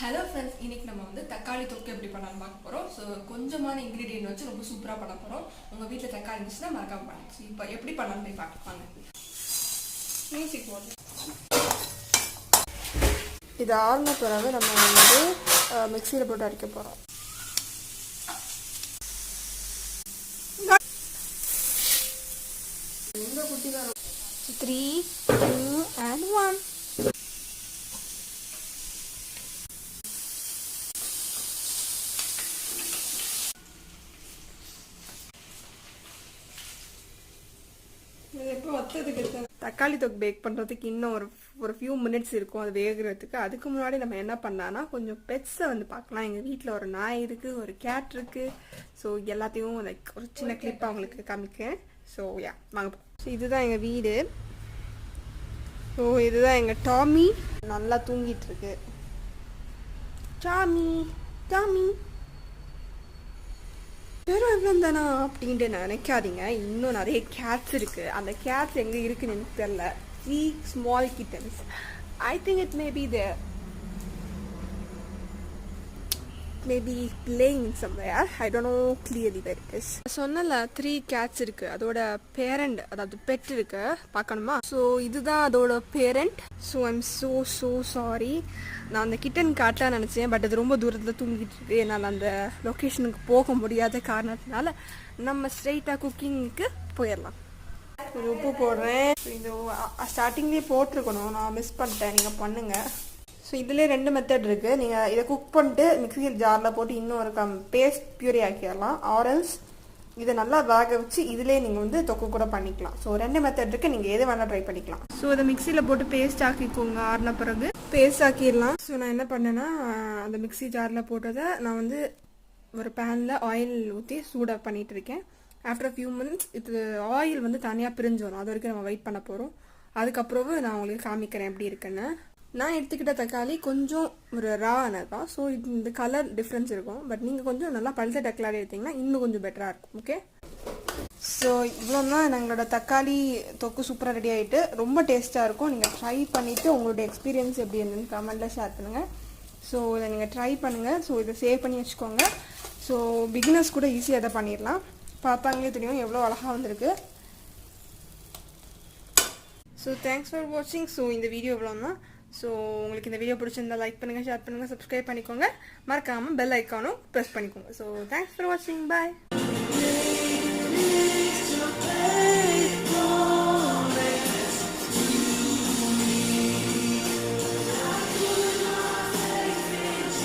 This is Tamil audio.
ஹலோ ஃப்ரெண்ட்ஸ், இன்னைக்கு நம்ம வந்து தக்காளி தொக்கு எப்படி பண்ணலாம்னு பார்க்க போகிறோம். ஸோ கொஞ்சமான இன்க்ரீடியன்ட் வச்சு ரொம்ப சூப்பராக பண்ண போகிறோம். உங்கள் வீட்டில் தக்காளி இருந்துச்சுன்னா மறக்காம பண்ணுங்க. ஸோ இப்போ எப்படி பண்ணலாம்னு போய் பார்ப்பாங்க. மியூசிக் போடுங்க. இது ஆறின பிறகு நம்ம வந்து மிக்சியில் போட்டு அரைக்க போகிறோம். எந்த குட்டிக்கார 3, 2 and 1. தக்காளி தொக்கு பேக் பண்ணுறதுக்கு இன்னும் ஒரு ஃபியூ மினிட்ஸ் இருக்கும் அது வேகிறதுக்கு. அதுக்கு முன்னாடி நம்ம என்ன பண்ணலான்னா கொஞ்சம் பெட்ஸை வந்து பார்க்கலாம். எங்கள் வீட்டில் ஒரு நாய் இருக்குது, ஒரு கேட் இருக்குது. ஸோ எல்லாத்தையும் லைக் ஒரு சின்ன கிளிப் அவங்களுக்கு காமிக்கேன். ஸோ வாங்க. ஸோ இதுதான் எங்கள் வீடு. ஸோ இதுதான் எங்கள் டாமி, நல்லா தூங்கிட்டு இருக்கு. டாமி டாமி வெறும் எவ்வளோ தானா அப்படின்ட்டு நினைக்காதீங்க. இன்னும் நிறைய கேட்ஸ் இருக்கு. அந்த கேட்ஸ் எங்கே இருக்குன்னு எனக்கு தெரியல. 3 small kittens. I think it may be there. Maybe playing somewhere. I don't know clearly where it is. சொன்னல 3 cats இருக்கு. அதோட பேரண்ட், அதாவது பெட் இருக்கு, பார்க்கணுமா? ஸோ இதுதான் அதோட parent. So I'm so sorry. நான் அந்த கிட்டன் காட்டலாம் நினச்சேன், பட் அது ரொம்ப தூரத்தில் தூங்கிட்டு இருக்கு. என்னால் அந்த லொக்கேஷனுக்கு போக முடியாத காரணத்தினால நம்ம ஸ்ட்ரெயிட்டாக குக்கிங்க்கு போயிடலாம். உப்பு போடுறேன். இது ஸ்டார்டிங்லேயே போட்டிருக்கணும், நான் மிஸ் பண்ணிட்டேன். நீங்கள் பண்ணுங்கள். ஸோ இதிலே 2 மெத்தட் இருக்குது. நீங்கள் இதை குக் பண்ணிட்டு மிக்ஸி ஜாரில் போட்டு இன்னும் ஒரு பேஸ்ட் பியூரி ஆக்கிடலாம். ஆரல்ஸ் இதை நல்லா வேக வச்சு இதிலே நீங்கள் வந்து தொக்கு கூட பண்ணிக்கலாம். ஸோ 2 மெத்தட் இருக்குது, நீங்கள் எது வேணால் ட்ரை பண்ணிக்கலாம். ஸோ இதை மிக்சியில் போட்டு பேஸ்ட் ஆக்கிக்கோங்க. ஆறின பிறகு பேஸ்ட் ஆக்கிடலாம். ஸோ நான் என்ன பண்ணேன்னா அந்த மிக்ஸி ஜாரில் போட்டதை நான் வந்து ஒரு பேனில் ஆயில் ஊற்றி சூடாக பண்ணிகிட்டு இருக்கேன். ஆஃப்டர் ஃபியூ மினிட்ஸ் இது ஆயில் வந்து தனியாக பிரிஞ்சு வரும். அது வரைக்கும் நம்ம வெயிட் பண்ண போகிறோம். அதுக்கப்புறம் நான் உங்களுக்கு காமிக்கிறேன் எப்படி இருக்குன்னு. நான் எடுத்துக்கிட்ட தக்காளி கொஞ்சம் ஒரு ரா ஆனதான். ஸோ இந்த கலர் டிஃப்ரென்ஸ் இருக்கும். பட் நீங்கள் கொஞ்சம் நல்லா பழுத்த தக்காளி எடுத்திங்கன்னா இன்னும் கொஞ்சம் பெட்டராக இருக்கும். ஓகே, ஸோ இவ்வளோ தான் எங்களோட தக்காளி தொக்கு சூப்பராக ரெடி ஆகிட்டு ரொம்ப டேஸ்ட்டாக இருக்கும். நீங்கள் ட்ரை பண்ணிவிட்டு உங்களுடைய எக்ஸ்பீரியன்ஸ் எப்படி இருந்துன்னு கமெண்ட்டில் ஷேர் பண்ணுங்கள். ஸோ இதை நீங்கள் ட்ரை பண்ணுங்கள். ஸோ இதை சேவ் பண்ணி வச்சுக்கோங்க. ஸோ பிகினர்ஸ் கூட ஈஸியாக அதை பண்ணிடலாம். பார்த்தாங்களே தெரியும் எவ்வளோ அழகாக வந்திருக்கு. ஸோ தேங்க்ஸ் ஃபார் வாட்சிங். ஸோ இந்த வீடியோ எவ்வளோ தான். ஸோ உங்களுக்கு இந்த வீடியோ பிடிச்சிருந்தா லைக் பண்ணுங்கள், ஷேர் பண்ணுங்கள், சப்ஸ்கிரைப் பண்ணிக்கோங்க. மறக்காமல் பெல் ஐக்கானும் ப்ரெஸ் பண்ணிக்கோங்க. ஸோ தேங்க்ஸ் ஃபார் வாட்சிங். பாய்.